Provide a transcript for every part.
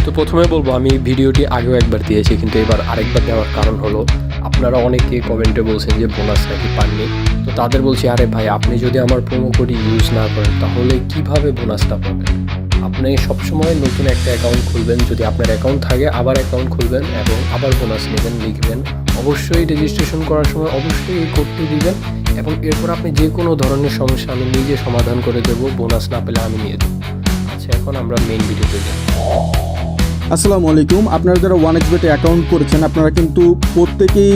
তো প্রথমে বলবো আমি ভিডিওটি আগেও একবার দিয়েছি, কিন্তু এবার আরেকবার দেওয়ার কারণ হলো আপনারা অনেকে কমেন্টে বলছেন যে বোনাস নাকি পাননি। তো তাদের বলছি, আরে ভাই, আপনি যদি আমার প্রোমো কোড ইউজ না করেন তাহলে কিভাবে বোনাসটা পাবেন? আপনি সবসময় নতুন একটা অ্যাকাউন্ট খুলবেন, যদি আপনার অ্যাকাউন্ট থাকে আবার অ্যাকাউন্ট খুলবেন এবং আবার বোনাস নেবেন, লিখবেন। অবশ্যই রেজিস্ট্রেশন করার সময় অবশ্যই এই কোডটি দিবেন এবং এরপর আপনি যে কোনো ধরনের সমস্যা আমি নিজে সমাধান করে দেবো। বোনাস না পেলে আমি নিয়ে দেবো। আচ্ছা, এখন আমরা মেইন ভিডিওতে যাই। আসসালামু আলাইকুম। আপনারা যারা 1xbet অ্যাকাউন্ট করেছেন আপনারা কিন্তু প্রত্যেকেই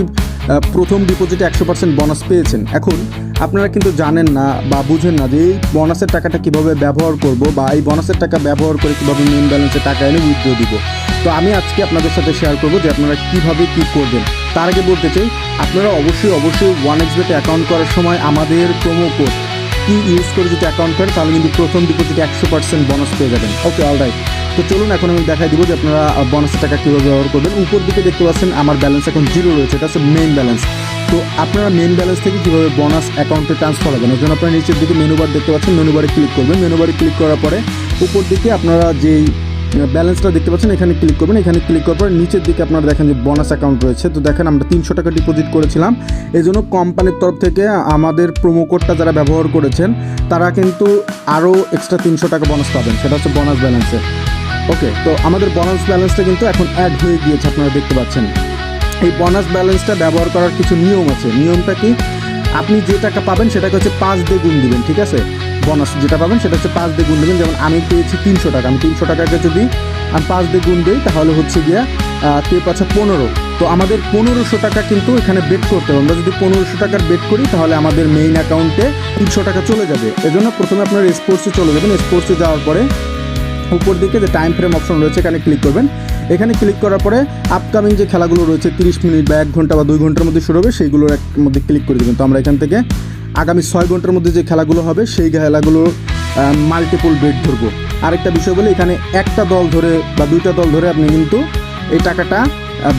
প্রথম ডিপোজিটে 100% বোনাস পেয়েছেন। এখন আপনারা কিন্তু জানেন না বা বুঝেন না যে এই বোনাসের টাকাটা কীভাবে ব্যবহার করব বা এই বোনাসের টাকা ব্যবহার করে কীভাবে মেইন ব্যালেন্সে টাকা এনে উইথড্র দিব। তো আমি আজকে আপনাদের সাথে শেয়ার করব যে আপনারা কীভাবে কী করবেন। তার আগে বলতে চাই, আপনারা অবশ্যই 1xbet অ্যাকাউন্ট করার সময় আমাদের প্রোমো কোড কি ইউজ করে যদি অ্যাকাউন্ট করেন তাহলে কিন্তু প্রথম ডিপোজিটে 100% বোনাস পেয়ে যাবেন। ওকে, অলরাইট। তো চলুন এখন আমি দেখাই দিব যে আপনারা বোনাসের টাকা কীভাবে ব্যবহার করবেন। উপর দিকে দেখতে পাচ্ছেন আমার ব্যালেন্স এখন 0 রয়েছে, এটা হচ্ছে মেইন ব্যালেন্স। তো আপনারা মেইন ব্যালেন্স থেকে কীভাবে বোনাস অ্যাকাউন্টে ট্রান্সফার হবেন, এর জন্য আপনারা নিচের দিকে মেনু বার দেখতে পাচ্ছেন, মেনু বারে ক্লিক করবেন। মেনু বারে ক্লিক করার পরে উপর দিকে আপনারা যেই ব্যালেন্সটা দেখতে পাচ্ছেন এখানে ক্লিক করবেন। এখানে ক্লিক করার পরে নিচের দিকে আপনারা দেখেন যে বোনাস অ্যাকাউন্ট রয়েছে। তো দেখেন আমরা 300 টাকা ডিপোজিট করেছিলাম, এই জন্য কোম্পানির তরফ থেকে আমাদের প্রোমো কোডটা যারা ব্যবহার করেছেন তারা কিন্তু আরও এক্সট্রা 300 টাকা বোনাস পাবেন, সেটা হচ্ছে বোনাস ব্যালেন্সে। ওকে, তো আমাদের বোনাস ব্যালেন্সটা কিন্তু এখন অ্যাড হয়ে গিয়েছে, আপনারা দেখতে পাচ্ছেন। এই বোনাস ব্যালেন্সটা ব্যবহার করার কিছু নিয়ম আছে। নিয়মটা কি, আপনি যে টাকা পাবেন সেটাকে হচ্ছে 5 দিয়ে গুণ দিবেন, ঠিক আছে? বোনাস যেটা পাবেন সেটা হচ্ছে 5 দিয়ে গুণ দেবেন। যেমন আমি পেয়েছি 300 টাকা, আমি 300 টাকাকে যদি আমি 5 দিয়ে গুণ দিই তাহলে হচ্ছে গিয়া কেউ পাচ্ছে 15। তো আমাদের 1500 টাকা কিন্তু এখানে বেট করতে হবে। আমরা যদি 1500 টাকার বেট করি তাহলে আমাদের মেইন অ্যাকাউন্টে 300 টাকা চলে যাবে। এজন্য প্রথমে আপনার স্পোর্টসে চলে যাবেন। স্পোর্টসে যাওয়ার পরে উপর দিকে যে টাইম ফ্রেম অপশন রয়েছে এখানে ক্লিক করবেন। এখানে ক্লিক করার পরে আপকামিং যে খেলাগুলো রয়েছে 30 মিনিট বা 1 ঘন্টা বা 2 ঘন্টার মধ্যে শুরু হবে সেইগুলোর মধ্যে ক্লিক করে দেবেন। তো আমরা এখান থেকে আগামী 6 ঘন্টার মধ্যে যে খেলাগুলো হবে সেই খেলাগুলোর মাল্টিপল বেট ধরবো। আরেকটা বিষয় বলে, এখানে একটা দল ধরে বা 2টা দল ধরে আপনি কিন্তু এই টাকাটা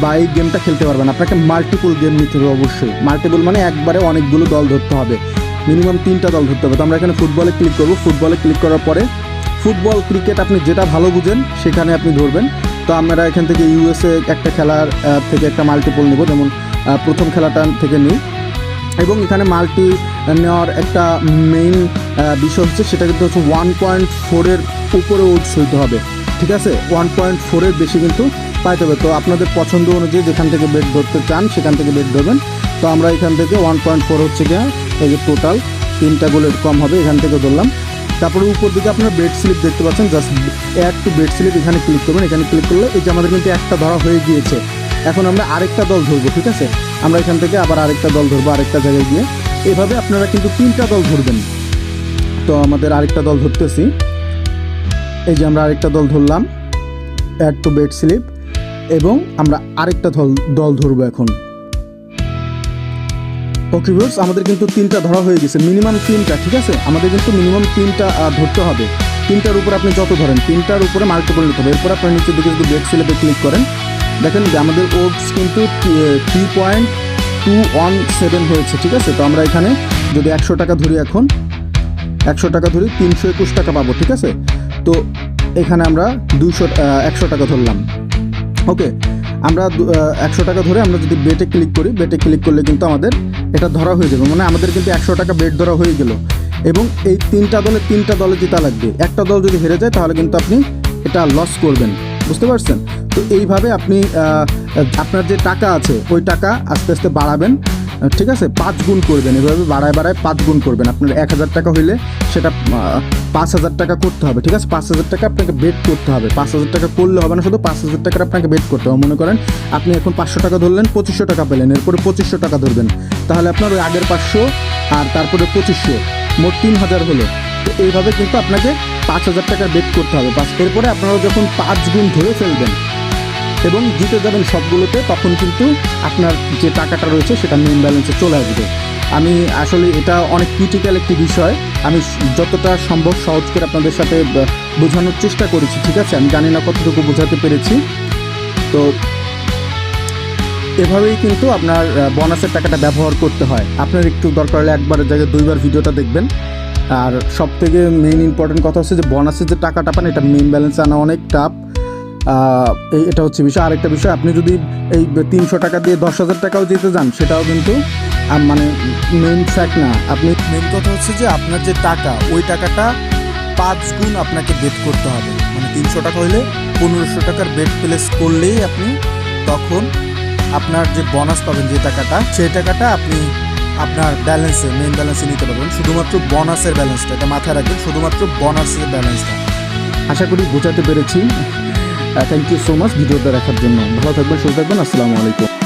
বা এই গেমটা খেলতে পারবেন। আপনাকে মাল্টিপল গেম নিতে হবে অবশ্যই। মাল্টিপল মানে একবারে অনেকগুলো দল ধরতে হবে, মিনিমাম 3টা দল ধরতে হবে। তো আমরা এখানে ফুটবলে ক্লিক করবো। ফুটবলে ক্লিক করার পরে ফুটবল, ক্রিকেট আপনি যেটা ভালো বুঝেন সেখানে আপনি ধরবেন। তো আমরা এখান থেকে ইউএসএ একটা খেলার থেকে একটা মাল্টিপল নেব, যেমন প্রথম খেলাটা থেকে নিই। এবং এখানে মাল্টি নেওয়ার একটা মেইন বিষয় হচ্ছে সেটা কিন্তু হচ্ছে 1.4-এর উপরে ওডস হইতে হবে, ঠিক আছে? 1.4-এর বেশি কিন্তু পাইতে হবে। তো আপনাদের পছন্দ অনুযায়ী যেখান থেকে বেট ধরতে চান সেখান থেকে বেট ধরবেন। তো আমরা এখান থেকে 1.4 হচ্ছে গিয়ে এই যে টোটাল 3টা গোলের কম হবে, এখান থেকে ধরলাম। তারপরে উপর দিকে আপনারা বেড স্লিপ দেখতে পাচ্ছেন, just add to bed slip এখানে ক্লিক করবেন। এখানে ক্লিক করলে এই যে আমাদের কিন্তু একটা ধরা হয়ে গিয়েছে। এখন আমরা আরেকটা দল ধরবো, ঠিক আছে? আমরা এখান থেকে আবার আরেকটা দল ধরবো আরেকটা জায়গায় গিয়ে। এভাবে আপনারা কিন্তু 3টা দল ধরবেন। তো আমাদের আরেকটা দল ধরতেছি, এই যে আমরা আরেকটা দল ধরলাম, অ্যাড টু বেড স্লিপ, এবং আমরা আরেকটা দল ধরবো এখন। ওকে ভিউয়ার্স, আমাদের কিন্তু 3টা ধরা হয়ে গেছে, মিনিমাম 3টা, ঠিক আছে? আমাদের কিন্তু মিনিমাম 3টা ধরতে হবে। 3টার উপরে আপনি যত ধরেন 3টার উপরে মাল্টিপল নিতে হবে। এরপর আপনার নিচের দিকে যদি বেড স্লিপে ক্লিক করেন দেখেন যে আমাদের ওডস কিন্তু 3.217 হয়েছে, ঠিক আছে? তো আমরা এখানে যদি 100 টাকা ধরি, এখন 100 টাকা ধরি 321 টাকা পাবো, ঠিক আছে? তো এখানে আমরা 100 টাকা ধরলাম। ওকে, আমরা 100 টাকা ধরে আমরা যদি বেটে ক্লিক করি, বেটে ক্লিক করলে কিন্তু আমাদের এটা ধরা হয়ে যাবে, মানে আমাদের কিন্তু 100 টাকা বেট ধরা হয়ে গেল। এবং এই 3টা দলে জেতা লাগবে। একটা দল যদি হেরে যায় তাহলে কিন্তু আপনি এটা লস করবেন, বুঝতে পারছেন? তো এইভাবে আপনি আপনার যে টাকা আছে ওই টাকা আস্তে আস্তে বাড়াবেন, ঠিক আছে? 5 গুণ করবেন, এভাবে বাড়ায় 5 গুণ করবেন। আপনার 1000 টাকা হইলে সেটা 5000 টাকা করতে হবে, ঠিক আছে? 5000 টাকা আপনাকে বেট করতে হবে। 5000 টাকা করলে হবে না, শুধু 5000 টাকার আপনাকে বেট করতে হবে। মনে করেন আপনি এখন 500 টাকা ধরলেন, 2500 টাকা পেলেন, এরপরে 2500 টাকা ধরবেন, তাহলে আপনার ওই আগের 500 আর তারপরে 2500, মোট 3000 হলো। তো এইভাবে কিন্তু আপনাকে 5000 টাকার বেট করতে হবে। এরপরে আপনারা যখন 5 গুণ ধরে ফেলবেন এবং জিতে যাবেন সবগুলোতে, তখন কিন্তু আপনার যে টাকাটা রয়েছে সেটা মেইন ব্যালেন্সে চলে আসবে। আমি আসলে এটা অনেক ক্রিটিক্যাল একটি বিষয়, আমি যতটা সম্ভব সহজ করে আপনাদের সাথে বোঝানোর চেষ্টা করেছি, ঠিক আছে? আমি জানি না কতটুকু বোঝাতে পেরেছি। তো এভাবেই কিন্তু আপনার বোনাসের টাকাটা ব্যবহার করতে হয়। আপনার একটু দরকার হলে একবারের জায়গায় 2বার ভিডিওটা দেখবেন। আর সব থেকে মেইন ইম্পর্টেন্ট কথা হচ্ছে যে বোনাসের যে টাকাটা পান এটা মেইন ব্যালেন্সে আনা অনেক টাফ। এটা হচ্ছে বিষয়। আরেকটা বিষয়, আপনি যদি এই 300 টাকা দিয়ে 10,000 টাকাও যেতে যান, সেটাও কিন্তু মানে মেইন ফ্যাক্ট না। আপনি মেইন কথা হচ্ছে যে আপনার যে টাকা, ওই টাকাটা 5 গুণ আপনাকে বেট করতে হবে। মানে 300 টাকা হলে 1500 টাকার বেট প্লেস করলেই আপনি তখন আপনার যে বোনাস পাবেন, যে টাকাটা, সেই টাকাটা আপনি আপনার ব্যালেন্সে, মেইন ব্যালেন্সে নিতে পারবেন। শুধুমাত্র বোনাসের ব্যালেন্সটা, এটা মাথায় রাখবেন, শুধুমাত্র বোনাসের ব্যালেন্সটা। আশা করি বোঝাতে পেরেছি। থ্যাংক ইউ সো মাচ ভিডিওটা দেখার জন্য। ভালো থাকবেন, সুস্থ থাকবেন। আসসালামু আলাইকুম।